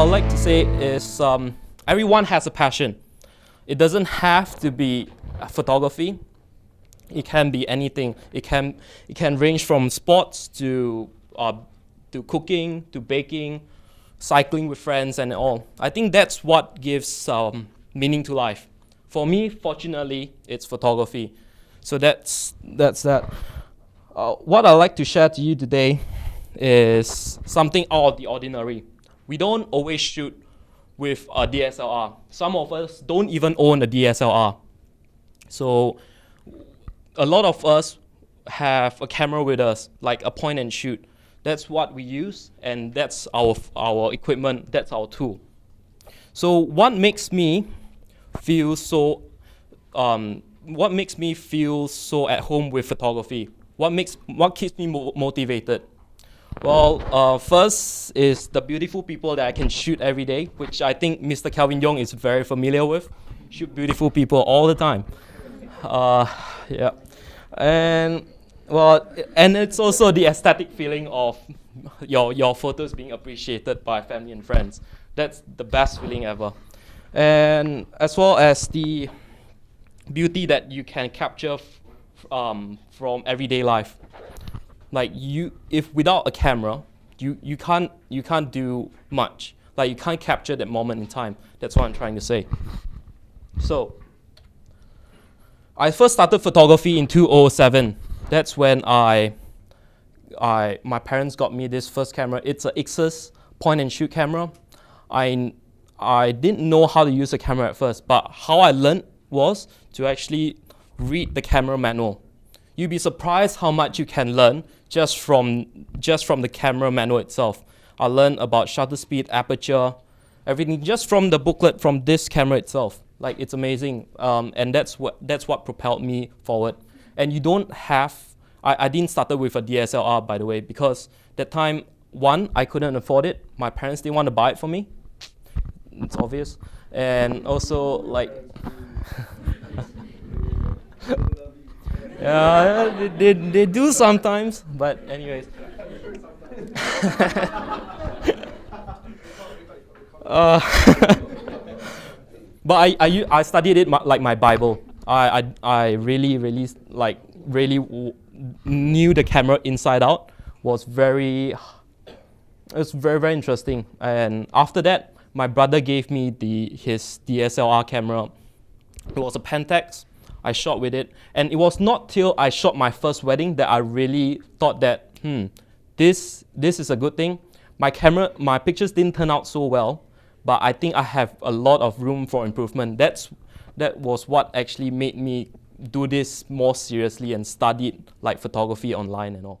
I'd like to say is everyone has a passion. It doesn't have to be photography. It can be anything. It can range from sports to cooking, to baking, cycling with friends and all. I think that's what gives meaning to life. For me, fortunately, it's photography. So that's that. What I'd like to share to you today is something out of the ordinary. We don't always shoot with a DSLR. Some of us don't even own a DSLR. So a lot of us have a camera with us, like a point and shoot. That's what we use, and that's our equipment, that's our tool. So what makes me feel so at home with photography? What keeps me motivated? Well, first is the beautiful people that I can shoot every day, which I think Mr. Kelvin Yong is very familiar with. Shoot beautiful people all the time. Yeah, and it's also the aesthetic feeling of your photos being appreciated by family and friends. That's the best feeling ever. And as well as the beauty that you can capture from everyday life. Like if without a camera, you can't do much. Like you can't capture that moment in time. That's what I'm trying to say. So I first started photography in 2007. That's when my parents got me this first camera. It's a Ixus point and shoot camera. I didn't know how to use the camera at first, but how I learned was to actually read the camera manual. You'd be surprised how much you can learn just from the camera manual itself. I learned about shutter speed, aperture, everything just from the booklet from this camera itself. Like, it's amazing, and that's what propelled me forward. And you don't have. I didn't start with a DSLR, by the way, because that time, one, I couldn't afford it. My parents didn't want to buy it for me. It's obvious, and also like. Yeah, they do sometimes, but anyways. But I studied it like my Bible. I really knew the camera inside out. It's very interesting. And after that, my brother gave me his DSLR camera. It was a Pentax. I shot with it, and it was not till I shot my first wedding that I really thought that this is a good thing. My pictures didn't turn out so well, but I think I have a lot of room for improvement. That was what actually made me do this more seriously and studied like photography online and all.